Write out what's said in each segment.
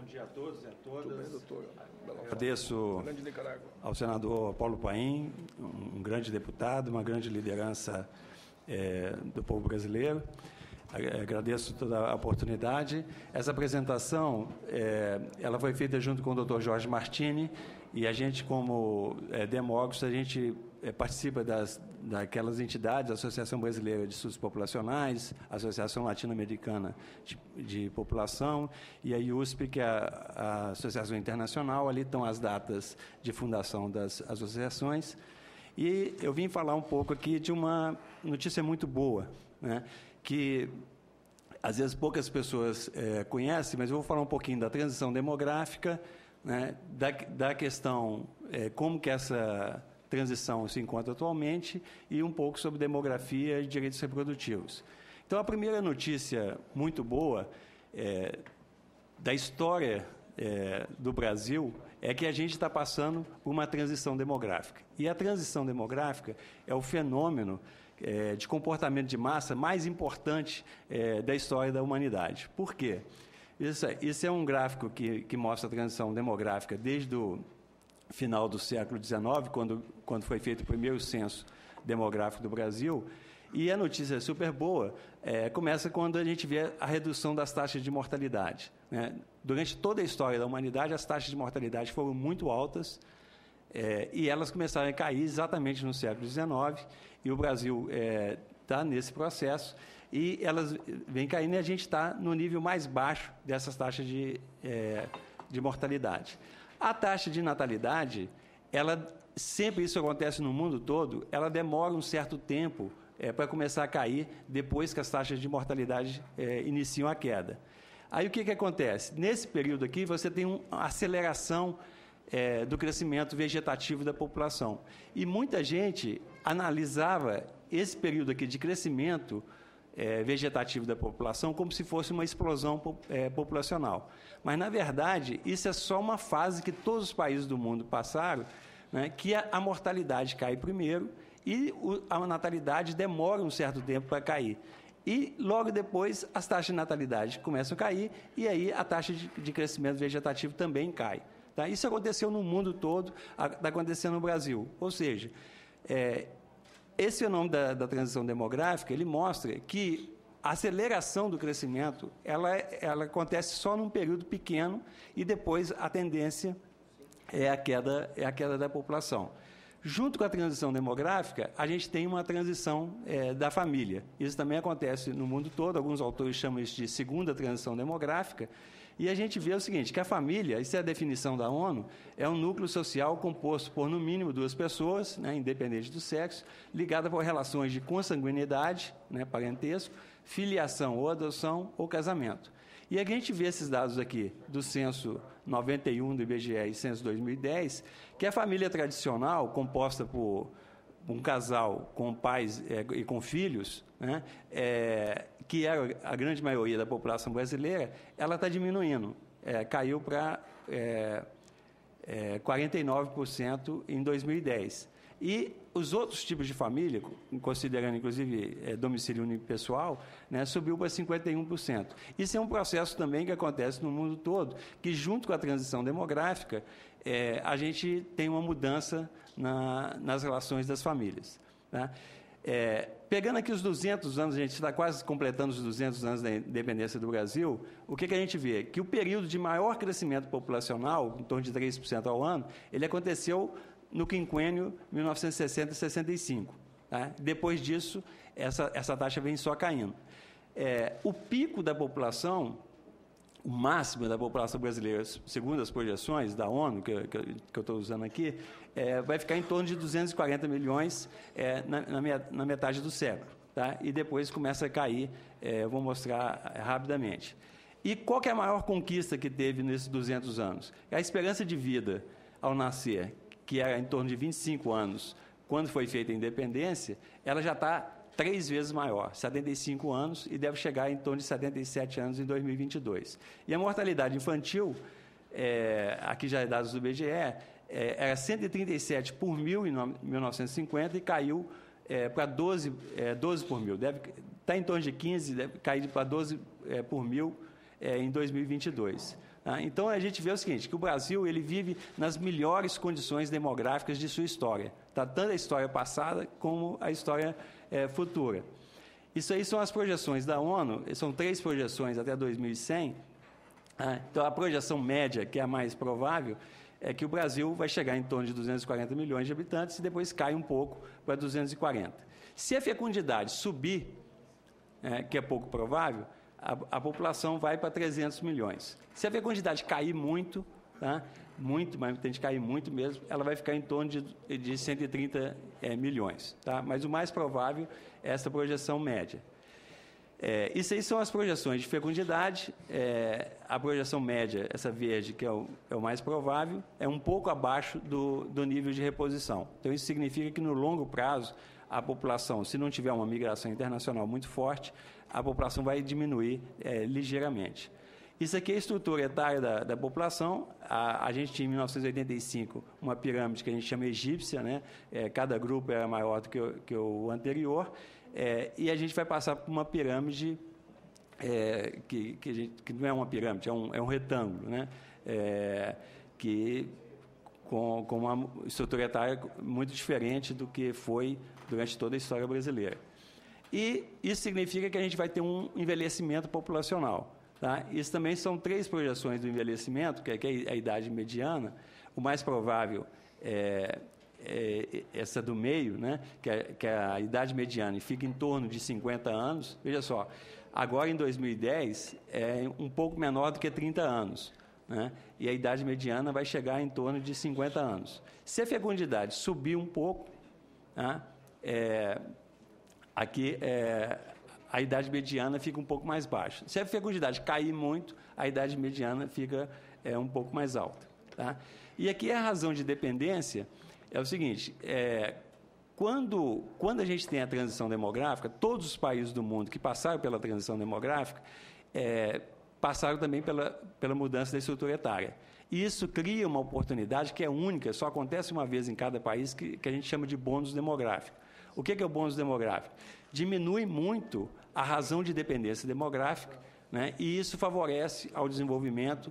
dia a todos e a todas. Muito bem, doutor. Agradeço ao senador Paulo Paim, um grande deputado, uma grande liderança do povo brasileiro. Agradeço toda a oportunidade. Essa apresentação ela foi feita junto com o doutor Jorge Martini, e a gente, como demógrafos, a gente participa daquelas entidades, a Associação Brasileira de Estudos Populacionais, a Associação Latino-Americana de População e a IUSP, que é a Associação Internacional. Ali estão as datas de fundação das associações. E eu vim falar um pouco aqui de uma notícia muito boa, né, que às vezes poucas pessoas conhecem, mas eu vou falar um pouquinho da transição demográfica, né, da questão como que essa transição se encontra atualmente e um pouco sobre demografia e direitos reprodutivos. Então, a primeira notícia muito boa da história do Brasil é que a gente está passando por uma transição demográfica. E a transição demográfica é o fenômeno de comportamento de massa mais importante da história da humanidade. Por quê? Isso é um gráfico que mostra a transição demográfica desde o final do século XIX, quando foi feito o primeiro censo demográfico do Brasil. E a notícia super boa começa quando a gente vê a redução das taxas de mortalidade, né? Durante toda a história da humanidade, as taxas de mortalidade foram muito altas, e elas começaram a cair exatamente no século XIX, e o Brasil está nesse processo, e elas vêm caindo, e a gente está no nível mais baixo dessas taxas de mortalidade. A taxa de natalidade, ela sempre, isso acontece no mundo todo, ela demora um certo tempo para começar a cair depois que as taxas de mortalidade iniciam a queda. Aí o que acontece? Nesse período aqui, você tem uma aceleração do crescimento vegetativo da população. E muita gente analisava esse período aqui de crescimento vegetativo da população como se fosse uma explosão populacional. Mas, na verdade, isso é só uma fase que todos os países do mundo passaram, né, que a mortalidade cai primeiro e a natalidade demora um certo tempo para cair. E, logo depois, as taxas de natalidade começam a cair e aí a taxa de crescimento vegetativo também cai. Tá? Isso aconteceu no mundo todo, está acontecendo no Brasil. Ou seja, esse fenômeno da transição demográfica, ele mostra que a aceleração do crescimento ela acontece só num período pequeno e depois a tendência é a queda da população. Junto com a transição demográfica, a gente tem uma transição da família. Isso também acontece no mundo todo, alguns autores chamam isso de segunda transição demográfica, e a gente vê o seguinte, que a família, isso é a definição da ONU, é um núcleo social composto por, no mínimo, 2 pessoas, né, independente do sexo, ligada por relações de consanguinidade, né, parentesco, filiação ou adoção ou casamento. E a gente vê esses dados aqui do censo 91 do IBGE e censo 2010, que a família tradicional, composta por um casal com pais e com filhos, né, que é a grande maioria da população brasileira, ela está diminuindo. Caiu para 49% em 2010. E os outros tipos de família, considerando inclusive domicílio unipessoal, né, subiu para 51%. Isso é um processo também que acontece no mundo todo, que junto com a transição demográfica, a gente tem uma mudança nas relações das famílias. Tá? Pegando aqui os 200 anos, a gente está quase completando os 200 anos da independência do Brasil, o que a gente vê? Que o período de maior crescimento populacional, em torno de 3% ao ano, ele aconteceu no quinquênio 1960 e 65. Tá? Depois disso, essa taxa vem só caindo. O pico da população, o máximo da população brasileira, segundo as projeções da ONU, que eu estou usando aqui, vai ficar em torno de 240 milhões na metade do século. Tá? E depois começa a cair, vou mostrar rapidamente. E qual que é a maior conquista que teve nesses 200 anos? A esperança de vida ao nascer, que era em torno de 25 anos, quando foi feita a independência, ela já está 3 vezes maior, 75 anos, e deve chegar em torno de 77 anos em 2022. E a mortalidade infantil, aqui já é dados do IBGE, era 137 por mil em 1950 e caiu para 12 por mil. Deve estar em torno de 15, deve cair para 12 por mil em 2022. Tá? Então, a gente vê o seguinte, que o Brasil ele vive nas melhores condições demográficas de sua história, tá? Tanto a história passada como a história futura. Isso aí são as projeções da ONU, são 3 projeções até 2100. Então, a projeção média, que é a mais provável, é que o Brasil vai chegar em torno de 240 milhões de habitantes e depois cai um pouco para 240. Se a fecundidade subir, que é pouco provável, a população vai para 300 milhões. Se a fecundidade cair muito, tá? Muito, mas tem que cair muito mesmo, ela vai ficar em torno de 130 milhões. Tá? Mas o mais provável é essa projeção média. Isso aí são as projeções de fecundidade. A projeção média, essa verde, que é o mais provável, é um pouco abaixo do nível de reposição. Então, isso significa que, no longo prazo, a população, se não tiver uma migração internacional muito forte, a população vai diminuir ligeiramente. Isso aqui é a estrutura etária da população. A gente tinha, em 1985, uma pirâmide que a gente chama egípcia, né? Cada grupo era maior do que o anterior. E a gente vai passar por uma pirâmide que não é uma pirâmide, é um retângulo, né? Com uma estrutura etária muito diferente do que foi durante toda a história brasileira. E isso significa que a gente vai ter um envelhecimento populacional. Tá? Isso também são 3 projeções do envelhecimento, que é a idade mediana. O mais provável é essa do meio, né? que é a idade mediana, e fica em torno de 50 anos. Veja só, agora em 2010 é um pouco menor do que 30 anos. Né? E a idade mediana vai chegar em torno de 50 anos. Se a fecundidade subir um pouco, tá? Aqui a idade mediana fica um pouco mais baixa. Se a fecundidade cair muito, a idade mediana fica um pouco mais alta. Tá? E aqui a razão de dependência é o seguinte, quando a gente tem a transição demográfica, todos os países do mundo que passaram pela transição demográfica passaram também pela mudança da estrutura etária. E isso cria uma oportunidade que é única, só acontece uma vez em cada país, que a gente chama de bônus demográfico. O que é o bônus demográfico? Diminui muito a razão de dependência demográfica, né? E isso favorece ao desenvolvimento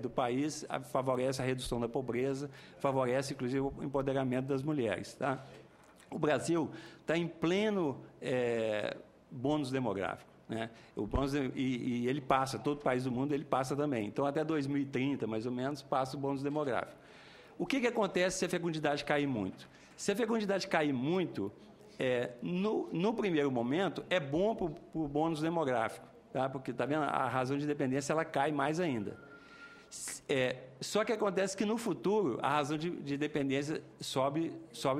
do país, favorece a redução da pobreza, favorece, inclusive, o empoderamento das mulheres. Tá? O Brasil está em pleno bônus demográfico. Né? O bônus, e ele passa, todo país do mundo ele passa também. Então, até 2030, mais ou menos, passa o bônus demográfico. O que acontece se a fecundidade cair muito? Se a fecundidade cair muito, no primeiro momento, é bom para o bônus demográfico, tá? Porque, tá vendo, a razão de dependência ela cai mais ainda. Só que acontece que, no futuro, a razão de dependência sobe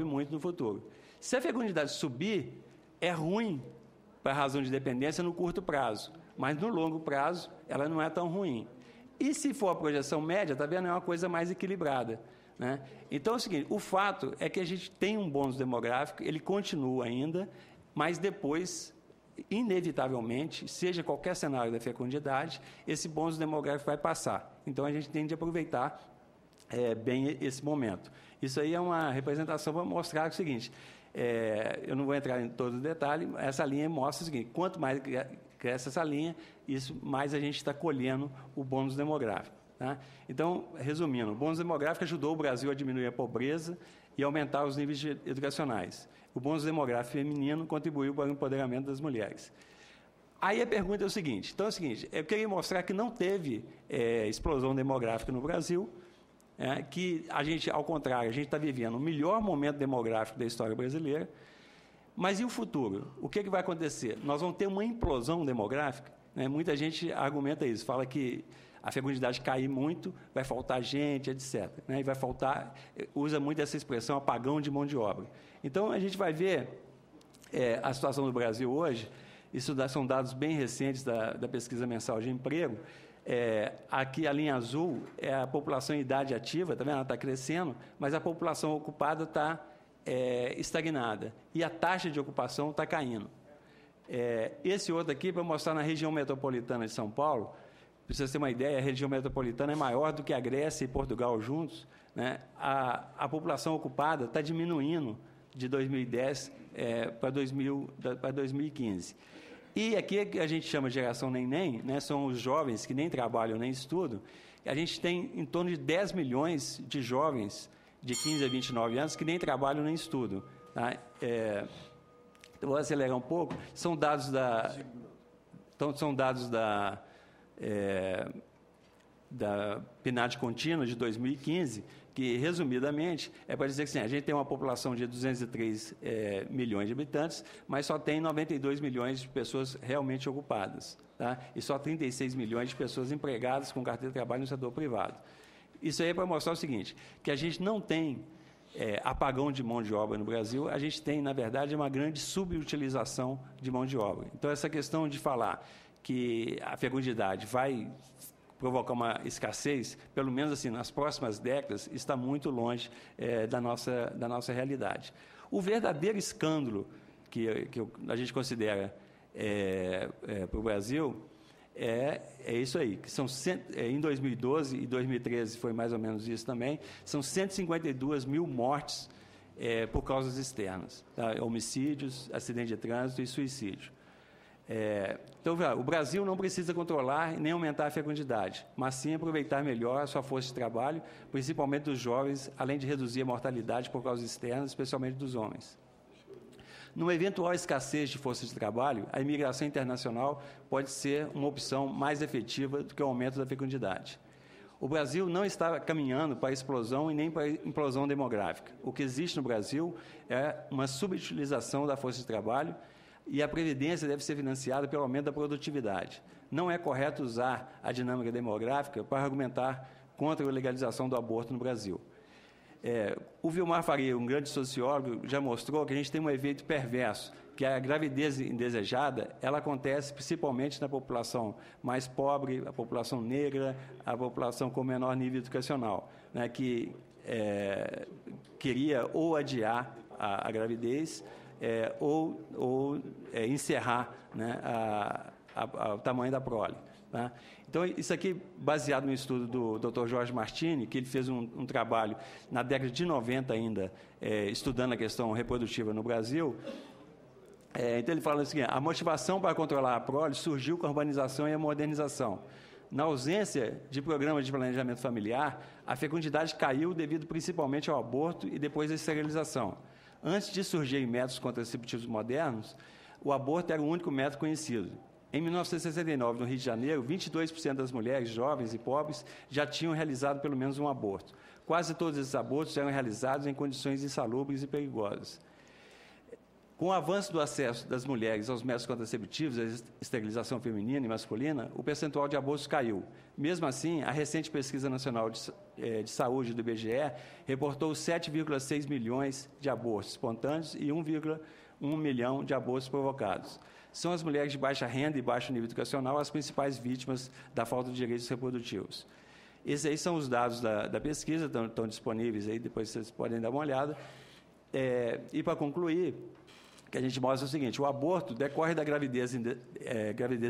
muito no futuro. Se a fecundidade subir, é ruim para a razão de dependência no curto prazo, mas no longo prazo ela não é tão ruim. E se for a projeção média, tá vendo, é uma coisa mais equilibrada. Né? Então é o seguinte, o fato é que a gente tem um bônus demográfico, ele continua ainda, mas depois, inevitavelmente, seja qualquer cenário da fecundidade, esse bônus demográfico vai passar. Então a gente tem de aproveitar bem esse momento. Isso aí é uma representação para mostrar o seguinte, eu não vou entrar em todo o detalhe, essa linha mostra o seguinte, quanto mais cresce essa linha, mais a gente está colhendo o bônus demográfico. Tá? Então, resumindo, o bônus demográfico ajudou o Brasil a diminuir a pobreza e aumentar os níveis educacionais. O bônus demográfico feminino contribuiu para o empoderamento das mulheres. Aí a pergunta é o seguinte, eu queria mostrar que não teve explosão demográfica no Brasil, que a gente, ao contrário, a gente está vivendo o melhor momento demográfico da história brasileira, mas e o futuro? O que vai acontecer? Nós vamos ter uma implosão demográfica? Né? Muita gente argumenta isso, fala que a fecundidade cair muito, vai faltar gente, etc. Né? E vai faltar, usa muito essa expressão, apagão de mão de obra. Então, a gente vai ver a situação do Brasil hoje, isso são dados bem recentes da pesquisa mensal de emprego. Aqui a linha azul é a população em idade ativa, tá vendo? Ela está crescendo, mas a população ocupada está estagnada e a taxa de ocupação está caindo. Esse outro aqui, para mostrar na região metropolitana de São Paulo, para vocês terem uma ideia, a região metropolitana é maior do que a Grécia e Portugal juntos. Né? A população ocupada está diminuindo de 2010 para 2015. E aqui a gente chama de geração neném, né? São os jovens que nem trabalham nem estudam, a gente tem em torno de 10 milhões de jovens de 15 a 29 anos que nem trabalham nem estudam. Tá? Vou acelerar um pouco. São dados da PNAD contínua de 2015, que, resumidamente, é para dizer que assim, a gente tem uma população de 203 milhões de habitantes, mas só tem 92 milhões de pessoas realmente ocupadas, tá? E só 36 milhões de pessoas empregadas com carteira de trabalho no setor privado. Isso aí é para mostrar o seguinte, que a gente não tem apagão de mão de obra no Brasil, a gente tem, na verdade, uma grande subutilização de mão de obra. Então, essa questão de falar que a fecundidade vai provocar uma escassez, pelo menos assim, nas próximas décadas, está muito longe da nossa realidade. O verdadeiro escândalo que a gente considera para o Brasil é isso aí, que são em 2012 e 2013 foi mais ou menos isso também, são 152 mil mortes por causas externas, tá? Homicídios, acidente de trânsito e suicídio. Então, o Brasil não precisa controlar nem aumentar a fecundidade, mas sim aproveitar melhor a sua força de trabalho, principalmente dos jovens, além de reduzir a mortalidade por causas externas, especialmente dos homens. Numa eventual escassez de força de trabalho, a imigração internacional pode ser uma opção mais efetiva do que o aumento da fecundidade. O Brasil não está caminhando para a explosão e nem para a implosão demográfica. O que existe no Brasil é uma subutilização da força de trabalho e a Previdência deve ser financiada pelo aumento da produtividade. Não é correto usar a dinâmica demográfica para argumentar contra a legalização do aborto no Brasil. O Vilmar Faria, um grande sociólogo, já mostrou que a gente tem um efeito perverso, que a gravidez indesejada, ela acontece principalmente na população mais pobre, a população negra, a população com menor nível educacional, né, que queria ou adiar a gravidez ou encerrar, né, o tamanho da prole. Tá? Então, isso aqui, baseado no estudo do Dr. Jorge Martini, que ele fez um trabalho na década de 90 ainda, estudando a questão reprodutiva no Brasil. Então, ele fala o seguinte: a motivação para controlar a prole surgiu com a urbanização e a modernização. Na ausência de programas de planejamento familiar, a fecundidade caiu devido principalmente ao aborto e depois à esterilização. Antes de surgirem métodos contraceptivos modernos, o aborto era o único método conhecido. Em 1969, no Rio de Janeiro, 22% das mulheres jovens e pobres já tinham realizado pelo menos um aborto. Quase todos esses abortos eram realizados em condições insalubres e perigosas. Com o avanço do acesso das mulheres aos métodos contraceptivos, a esterilização feminina e masculina, o percentual de abortos caiu. Mesmo assim, a recente Pesquisa Nacional de Saúde do IBGE reportou 7,6 milhões de abortos espontâneos e 1,1 milhão de abortos provocados. São as mulheres de baixa renda e baixo nível educacional as principais vítimas da falta de direitos reprodutivos. Esses aí são os dados da pesquisa, estão disponíveis aí, depois vocês podem dar uma olhada. E, para concluir, que a gente mostra o seguinte: o aborto decorre da gravidez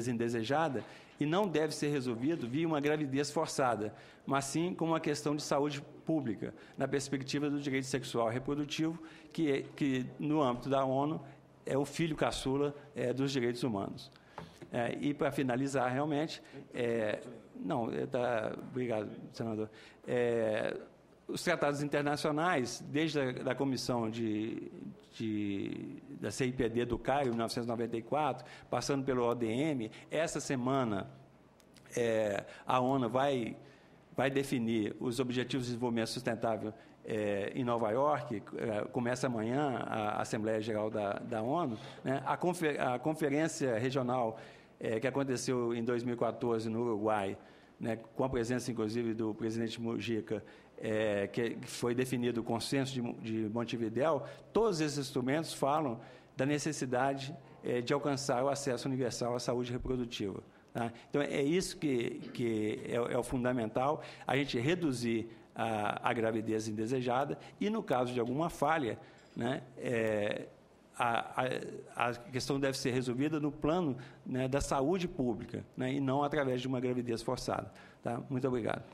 indesejada e não deve ser resolvido via uma gravidez forçada, mas sim como uma questão de saúde pública, na perspectiva do direito sexual e reprodutivo, que no âmbito da ONU é o filho caçula dos direitos humanos. E, para finalizar, realmente... obrigado, senador. Os tratados internacionais, desde a comissão da CIPD do Cairo, em 1994, passando pelo ODM, essa semana a ONU vai definir os Objetivos de Desenvolvimento Sustentável em Nova York. Começa amanhã a Assembleia Geral da ONU, né? A conferência regional que aconteceu em 2014 no Uruguai, né, com a presença, inclusive, do presidente Mujica, que foi definido o consenso de Montevidéu. Todos esses instrumentos falam da necessidade de alcançar o acesso universal à saúde reprodutiva. Tá? Então, é isso que é o fundamental, a gente reduzir a gravidez indesejada e, no caso de alguma falha, né, a questão deve ser resolvida no plano, né, da saúde pública, né, e não através de uma gravidez forçada. Tá? Muito obrigado.